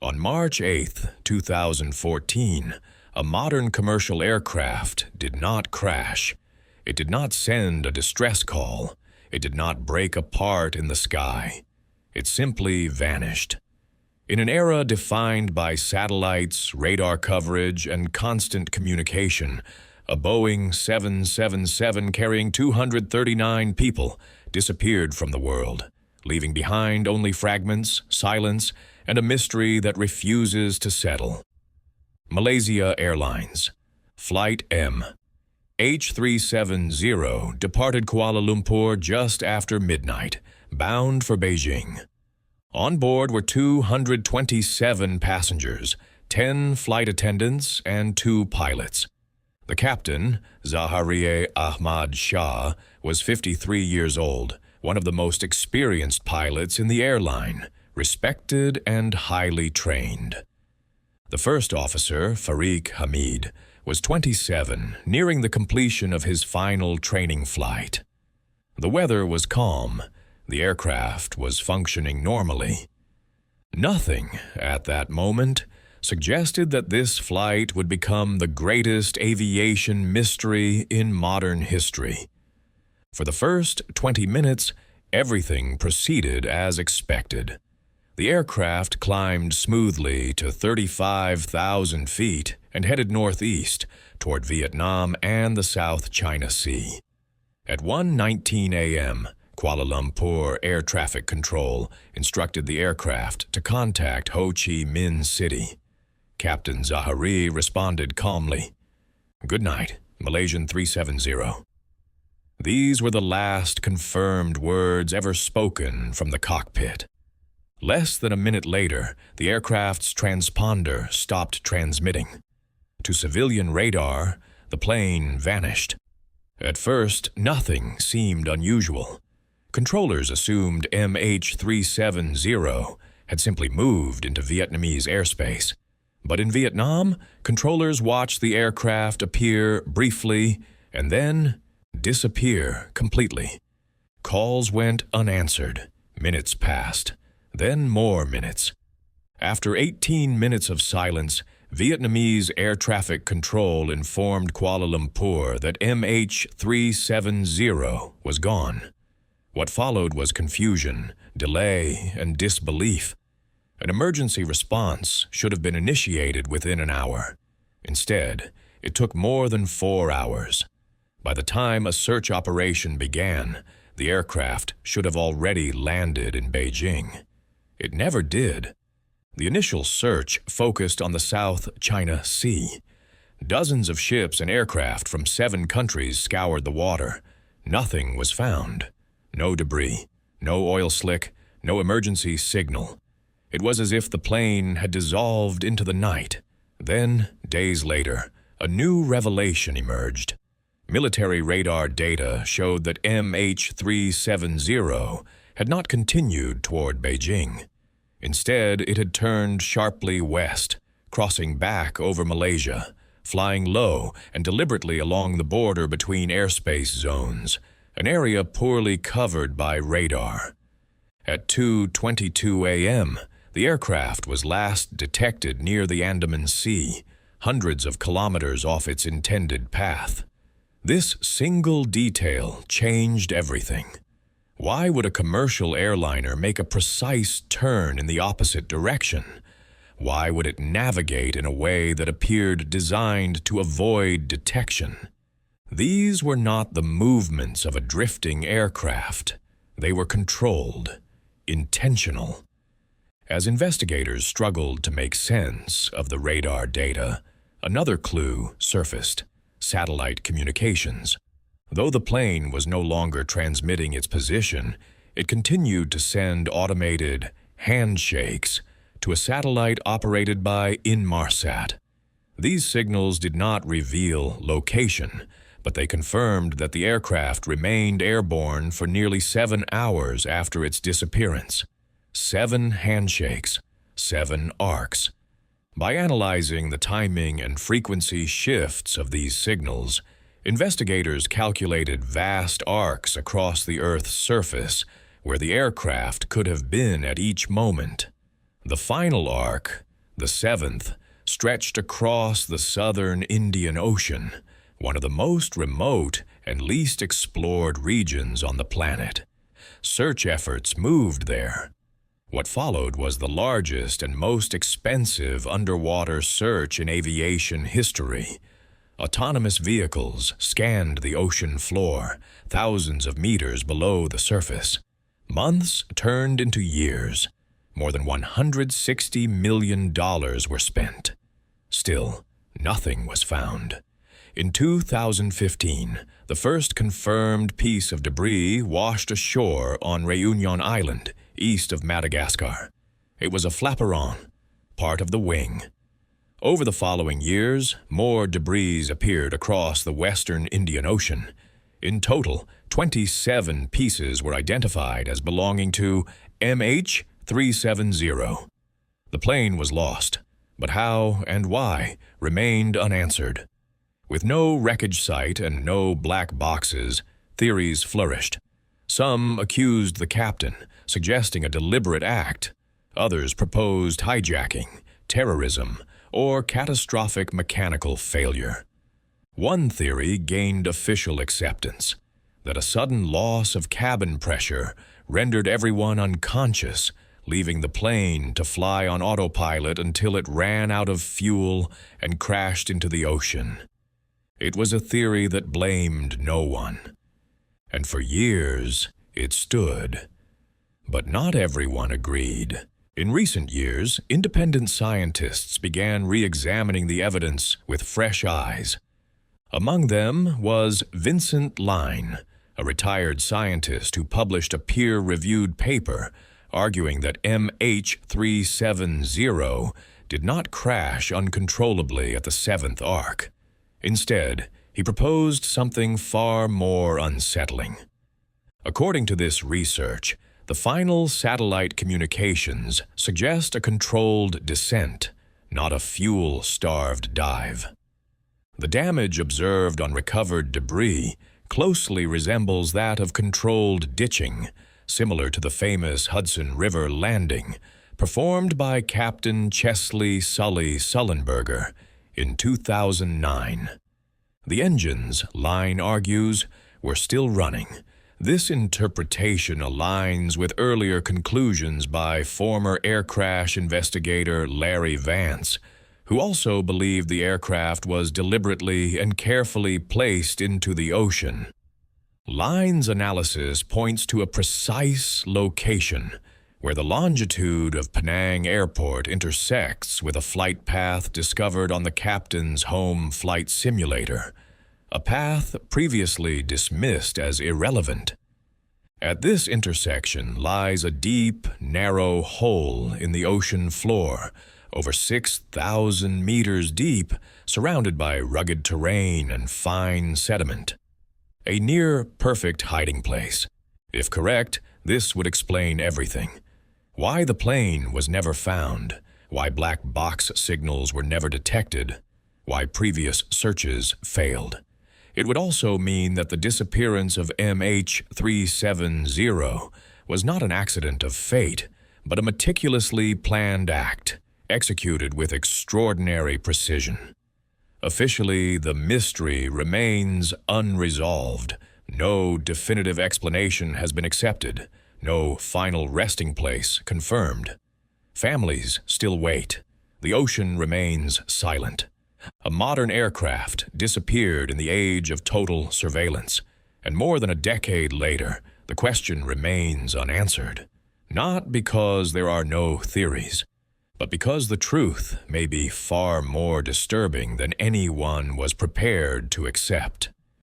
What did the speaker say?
On March 8, 2014, a modern commercial aircraft did not crash. It did not send a distress call. It did not break apart in the sky. It simply vanished. In an era defined by satellites, radar coverage, and constant communication, a Boeing 777 carrying 239 people disappeared from the world, leaving behind only fragments, silence, and a mystery that refuses to settle. Malaysia Airlines Flight MH370 departed Kuala Lumpur just after midnight, bound for Beijing. On board were 227 passengers, 10 flight attendants, and 2 pilots. The captain, Zaharieh Ahmad Shah, was 53 years old, one of the most experienced pilots in the airline, respected and highly trained. The first officer, Farik Hamid, was 27, nearing the completion of his final training flight. The weather was calm. The aircraft was functioning normally. Nothing, at that moment, suggested that this flight would become the greatest aviation mystery in modern history. For the first 20 minutes, everything proceeded as expected. The aircraft climbed smoothly to 35,000 feet and headed northeast toward Vietnam and the South China Sea. At 1:19 a.m., Kuala Lumpur Air Traffic Control instructed the aircraft to contact Ho Chi Minh City. Captain Zahari responded calmly, "Good night, Malaysian 370. These were the last confirmed words ever spoken from the cockpit. Less than a minute later, the aircraft's transponder stopped transmitting. To civilian radar, the plane vanished. At first, nothing seemed unusual. Controllers assumed MH370 had simply moved into Vietnamese airspace. But in Vietnam, controllers watched the aircraft appear briefly and then disappear completely. Calls went unanswered. Minutes passed. Then more minutes. After 18 minutes of silence, Vietnamese air traffic control informed Kuala Lumpur that MH370 was gone. What followed was confusion, delay, and disbelief. An emergency response should have been initiated within an hour. Instead, it took more than 4 hours. By the time a search operation began, the aircraft should have already landed in Beijing. It never did. The initial search focused on the South China Sea. Dozens of ships and aircraft from 7 countries scoured the water. Nothing was found. No debris, no oil slick, no emergency signal. It was as if the plane had dissolved into the night. Then, days later, a new revelation emerged. Military radar data showed that MH370 had not continued toward Beijing. Instead, it had turned sharply west, crossing back over Malaysia, flying low and deliberately along the border between airspace zones, an area poorly covered by radar. At 2:22 a.m., the aircraft was last detected near the Andaman Sea, hundreds of kilometers off its intended path. This single detail changed everything. Why would a commercial airliner make a precise turn in the opposite direction? Why would it navigate in a way that appeared designed to avoid detection? These were not the movements of a drifting aircraft. They were controlled, intentional. As investigators struggled to make sense of the radar data, another clue surfaced: satellite communications. Though the plane was no longer transmitting its position, it continued to send automated handshakes to a satellite operated by Inmarsat. These signals did not reveal location, but they confirmed that the aircraft remained airborne for nearly 7 hours after its disappearance. 7 handshakes, 7 arcs. By analyzing the timing and frequency shifts of these signals, investigators calculated vast arcs across the Earth's surface where the aircraft could have been at each moment. The final arc, The seventh stretched across the southern Indian Ocean, one of the most remote and least explored regions on the planet. Search efforts moved there. What followed was the largest and most expensive underwater search in aviation history. Autonomous vehicles scanned the ocean floor, thousands of meters below the surface. Months turned into years. More than $160 million were spent. Still, nothing was found. In 2015, the first confirmed piece of debris washed ashore on Réunion Island, east of Madagascar. It was a flaperon, part of the wing. Over the following years, more debris appeared across the western Indian Ocean. In total, 27 pieces were identified as belonging to MH370. The plane was lost, but how and why remained unanswered. With no wreckage site and no black boxes, theories flourished. Some accused the captain, suggesting a deliberate act. Others proposed hijacking, terrorism, or catastrophic mechanical failure. One theory gained official acceptance, that a sudden loss of cabin pressure rendered everyone unconscious, leaving the plane to fly on autopilot until it ran out of fuel and crashed into the ocean. It was a theory that blamed no one, and for years it stood. But not everyone agreed. In recent years, independent scientists began re-examining the evidence with fresh eyes. Among them was Vincent Line, a retired scientist who published a peer-reviewed paper arguing that MH370 did not crash uncontrollably at the seventh arc. Instead, he proposed something far more unsettling. According to this research, the final satellite communications suggest a controlled descent, not a fuel-starved dive. The damage observed on recovered debris closely resembles that of controlled ditching, similar to the famous Hudson River landing, performed by Captain Chesley Sully Sullenberger in 2009. The engines, Line argues, were still running. This interpretation aligns with earlier conclusions by former air crash investigator Larry Vance, who also believed the aircraft was deliberately and carefully placed into the ocean. Line's analysis points to a precise location where the longitude of Penang Airport intersects with a flight path discovered on the captain's home flight simulator, a path previously dismissed as irrelevant. At this intersection lies a deep, narrow hole in the ocean floor, over 6,000 meters deep, surrounded by rugged terrain and fine sediment. A near-perfect hiding place. If correct, this would explain everything. Why the plane was never found, why black box signals were never detected, why previous searches failed. It would also mean that the disappearance of MH370 was not an accident of fate, but a meticulously planned act, executed with extraordinary precision. Officially, the mystery remains unresolved. No definitive explanation has been accepted, no final resting place confirmed. Families still wait. The ocean remains silent. A modern aircraft disappeared in the age of total surveillance, and more than a decade later, the question remains unanswered. Not because there are no theories, but because the truth may be far more disturbing than anyone was prepared to accept.